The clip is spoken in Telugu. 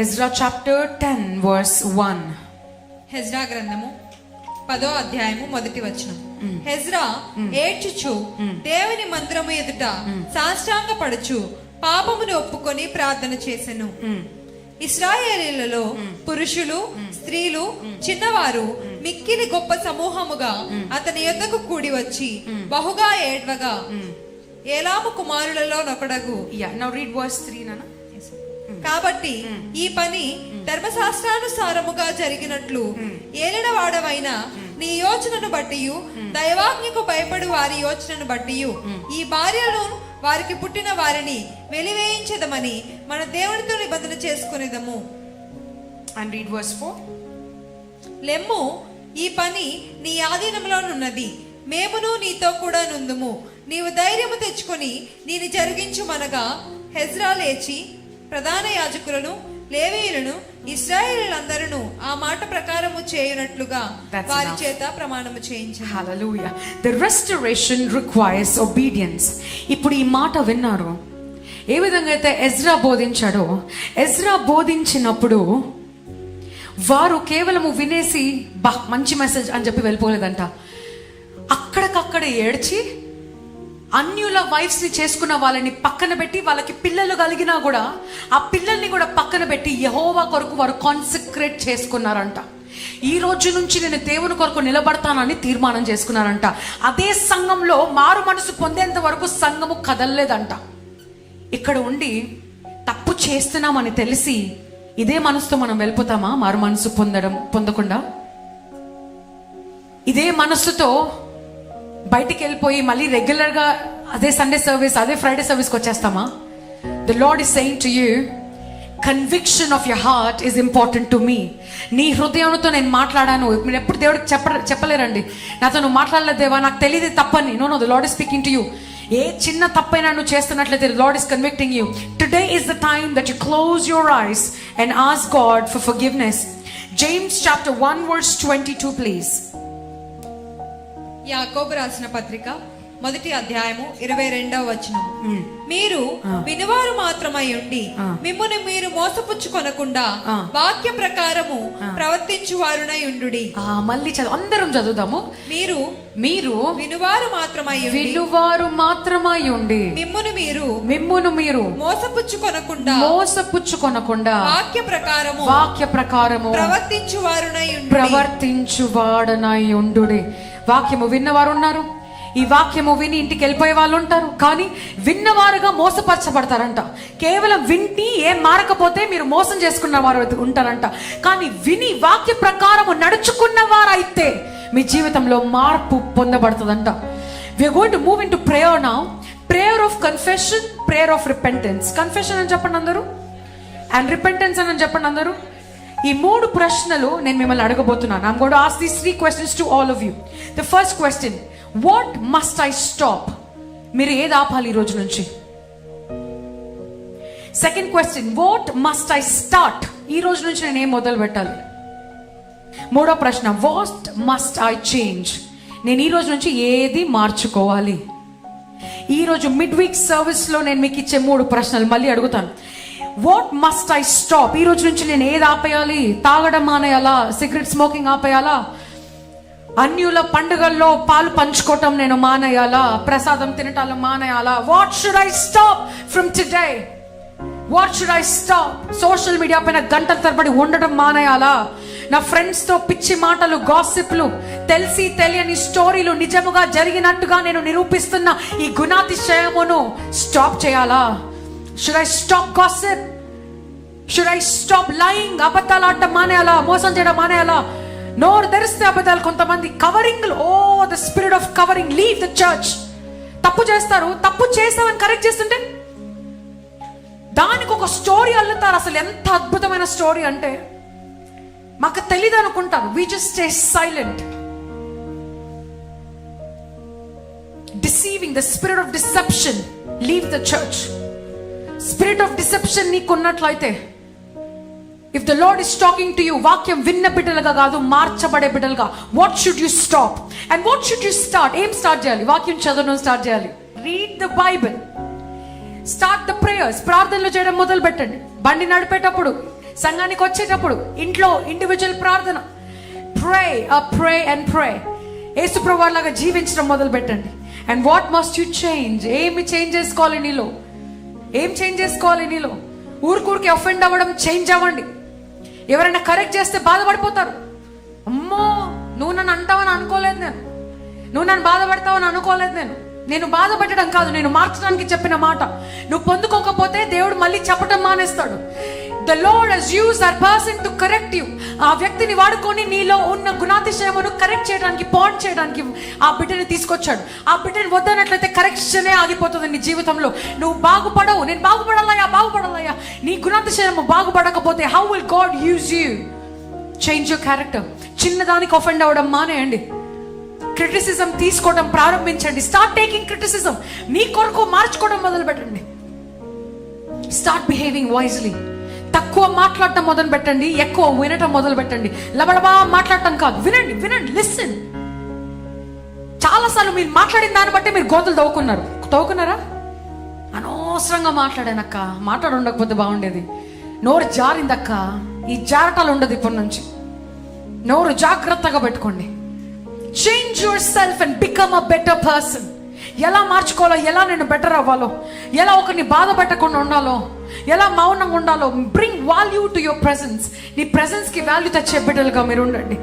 Ezra chapter 10 verse 1. హెజ్రా గ్రంథము 10వ అధ్యాయము 1వ వచనం. హెజ్రా ఏడ్చుచు దేవుని మందిరము ఎదుట సాష్టాంగపడుచు పాపమును ఒప్పుకొని ప్రార్థన చేసెను. ఇశ్రాయేలీయులలో పురుషులు స్త్రీలు చిన్నవారు మిక్కిలి గొప్ప సమూహముగా అతని యొద్దకు కూడి వచ్చి బహుగా ఏడ్వగా ఏలాము కుమారులలో నొకడగు. Now read verse 3 nana. కాబట్టి ఈ పని ధర్మశాస్త్రానుసారముగా జరిగినట్లు ఏలిన వాడవైన నీ యోచనను బట్టి దైవాజ్ఞకు భయపడు వారి యోచనను బట్టి ఈ భార్యను వారికి పుట్టిన వారిని వెలివేయించదమని మన దేవునితో నిబంధన చేసుకునేదము. And read verse 4. లెమ్ము, ఈ పని నీ ఆధీనంలోనున్నది, మేమును నీతో కూడా నుందుము. నీవు ధైర్యము తెచ్చుకొని దీని జరిగించుమనగా హెజ్రా లేచి ప్రధాన యాజకులను లేవీయులను ఇశ్రాయేలీయులందరూ ఆ మాట ప్రకారము చేయునట్లుగా వారి చేత ప్రమాణము చేయించారు. Hallelujah. The restoration requires obedience. ఇప్పుడు ఈ మాట విన్నారు. ఏ విధంగా అయితే ఎజ్రా బోధించాడో, ఎజ్రా బోధించినప్పుడు వారు కేవలము వినేసి మంచి మెసేజ్ అని చెప్పి వెళ్ళిపోలేదంట. అక్కడికక్కడ ఏడ్చి అన్యుల వైఫ్స్ ని చేసుకున్న వాళ్ళని పక్కన పెట్టి, వాళ్ళకి పిల్లలు కలిగినా కూడా ఆ పిల్లల్ని కూడా పక్కన పెట్టి యెహోవా కొరకు వారు కాన్సక్రేట్ చేసుకున్నారంట. ఈ రోజు నుంచి నేను దేవుని కొరకు నిలబడతానని తీర్మానం చేసుకున్నారంట. అదే సంఘంలో మారు మనసు పొందేంత వరకు సంఘము కదలలేదంట. ఇక్కడ ఉండి తప్పు చేస్తున్నామని తెలిసి ఇదే మనసుతో మనం వెళ్ళిపోతామా? మారు మనసు పొందకుండా ఇదే మనసుతో బయటికి వెళ్ళిపోయి మళ్ళీ రెగ్యులర్ గా అదే సండే సర్వీస్, అదే ఫ్రైడే సర్వీస్కి వచ్చేస్తామా? The Lord is saying to you, conviction of your heart is important to me. నీ హృదయంతో నేను మాట్లాడాను. మీరు ఎప్పుడు దేవుడికి చెప్పలేరండి, నాతో నువ్వు మాట్లాడలేదు దేవా, నాకు తెలియదు తప్పని. No, the Lord is speaking to you. ఏ చిన్న తప్పైనా నువ్వు చేస్తున్నట్లయితే Lord is convicting you. Today is the time that you close your eyes and ask God for forgiveness. James chapter 1 verse 22 please. యాకోబు రాసిన పత్రిక 1వ అధ్యాయము 22వ వచనం. మీరు వినువారు మాత్రమై ఉండి మిమ్మును మీరు మోసపుచ్చుకొనకుండా వాక్య ప్రకారము ప్రవర్తించువారునై ఉండుడి. మళ్ళీ అందరం చదువుదాము. మీరు వినువారు మాత్రమై ఉండి మిమ్మును మీరు మోసపుచ్చుకొనకుండా వాక్య ప్రకారము ప్రవర్తించువాడనై ఉండుడి. వాక్యము విన్నవారు ఉన్నారు, ఈ వాక్యము విని ఇంటికి వెళ్ళిపోయే వాళ్ళు ఉంటారు, కానీ విన్నవారుగా మోసపరచబడతారంట. కేవలం వింటి ఏం మారకపోతే మీరు మోసం చేసుకున్న వారు ఉంటారంట. కానీ విని వాక్య ప్రకారము నడుచుకున్న వారైతే మీ జీవితంలో మార్పు పొందబడుతుందంట. We are going to move in to prayer now. Prayer of confession, prayer of repentance. Confession అని చెప్పండి అందరూ, అండ్ రిపెంటెన్స్ అని చెప్పండి అందరూ. ఈ 3 ప్రశ్నలు నేను మిమ్మల్ని అడగబోతున్నాను. I'm going to ask these 3 questions to all of you. The first question, what must I stop? మీరు ఏది ఆపాలి ఈ రోజు నుంచి? Second question, what must I start? ఈ రోజు నుంచి నేను ఏం మొదలు పెట్టాలి? మూడో ప్రశ్న, what must I change? నేను ఈ రోజు నుంచి ఏది మార్చుకోవాలి? ఈ రోజు మిడ్ వీక్ సర్వీస్ లో నేను మీకు ఇచ్చే 3 ప్రశ్నలు మళ్ళీ అడుగుతాను. What must I stop? ఈ రోజు నుంచి నేను ఏది ఆపేయాలి? తాగడం మానేయాలా? Cigarette smoking ఆపేయాలా? అన్యుల పండుగల్లో పాలు పంచుకోవటం నేను మానేయాలా? ప్రసాదం తినటాలు మానేయాలా? What should I stop from today? What should I stop? Social media పైన గంటల తరబడి ఉండడం మానేయాలా? నా ఫ్రెండ్స్ తో పిచ్చి మాటలు, గాసిప్లు, తెలిసి తెలియని స్టోరీలు నిజముగా జరిగినట్టుగా నేను నిరూపిస్తున్న ఈ గుణాతిశయమును స్టాప్ చేయాలా? Should I stop gossip? Should I stop lying? అబద్ధాలు ఆడటం మానేయాలా? మోసం చేయడం మానేయాలా? నోరు తెరిస్తే అబద్ధాలు. కొంతమంది covering, the spirit of covering, leave the church. తప్పు చేస్తారు, తప్పు చేస్తామని కరెక్ట్ చేస్తుంటే దానికి ఒక స్టోరీ అల్లుతారు. అసలు ఎంత అద్భుతమైన స్టోరీ అంటే మాకు తెలీదు అనుకుంటారు. We just stay silent. Deceiving, the spirit of deception, leave the church. Spirit of deception నీకున్నట్లయితే, if the Lord is talking to you, వాక్యం విన్న బిడ్డలుగా కాదు, మార్చబడే బిడ్డలుగా, what should you stop and what should you start? ఏం స్టార్ట్ చేయాలి? వాక్యం చదవడం స్టార్ట్ చేయాలి. Read the Bible. Start the prayers. ప్రార్థనలు చేయడం మొదలు పెట్టండి. బండి నడిపేటప్పుడు సంఘానికి వచ్చేటప్పుడు ఇంట్లో ఇండివిజువల్ ప్రార్థన, ప్రే అండ్ ప్రే. యేసుప్రభువు లాగా జీవించడం మొదలు పెట్టండి. And what must you change? ఏమి చేంజ్ చేసుకోవాలి నీలో? ఏం చేంజ్ చేసుకోవాలి నీలో? ఊరికి అఫెండ్ అవ్వడం చేంజ్ అవ్వండి. ఎవరైనా కరెక్ట్ చేస్తే బాధపడిపోతారు. అమ్మో, నువ్వు నన్ను అంటావని అనుకోలేదు నేను, నువ్వు నన్ను బాధపడతావని అనుకోలేదు నేను బాధపెట్టడం కాదు, నేను మార్చడానికి చెప్పిన మాట. నువ్వు పొందుకోకపోతే దేవుడు మళ్ళీ చెప్పడం మానేస్తాడు. The Lord has used that person to correct you. ఆ వ్యక్తిని వాడుకొని నీలో ఉన్న గుణాతిశయమును కరెక్ట్ చేయడానికి, పాయింట్ చేయడానికి ఆ బిడ్డని తీసుకొచ్చాడు. ఆ బిడ్డని వద్దనట్లయితే కరెక్షనే ఆగిపోతుంది నీ జీవితంలో. నువ్వు బాగుపడవు. నేను బాగుపడాలయ్యా. నీ గుణాతిశయము బాగుపడకపోతే how will God use you? Change your character. చిన్నదానికి ఒఫెండ్ అవ్వడం మానేయండి. క్రిటిసిజం తీసుకోవడం ప్రారంభించండి. Start taking criticism. మీ కొరకు మార్చుకోవడం మొదలు పెట్టండి. Start behaving wisely. తక్కువ మాట్లాడటం మొదలు పెట్టండి, ఎక్కువ వినటం మొదలు పెట్టండి. లబలబా మాట్లాడటం కాదు, వినండి. లిసన్. చాలాసార్లు మీరు మాట్లాడిన దాన్ని బట్టి మీరు గోతులు తవ్వుకున్నారా? అనవసరంగా మాట్లాడానక్క, మాట్లాడి ఉండకపోతే బాగుండేది. నోరు జారిందక్క, ఈ జారటాలు ఉండదు ఇప్పటి నుంచి. నోరు జాగ్రత్తగా పెట్టుకోండి. Change your self and become a better person. ఎలా మార్చుకోవాలో, ఎలా నేను బెటర్ అవ్వాలో, ఎలా ఒకరిని బాధ పెట్టకుండా ఉండాలో, ఎలా మౌనంగా ఉండాలో. Bring value to your presence. నీ ప్రెజెన్స్కి వాల్యూ తెచ్చే బిడ్డలుగా మీరు ఉండండి.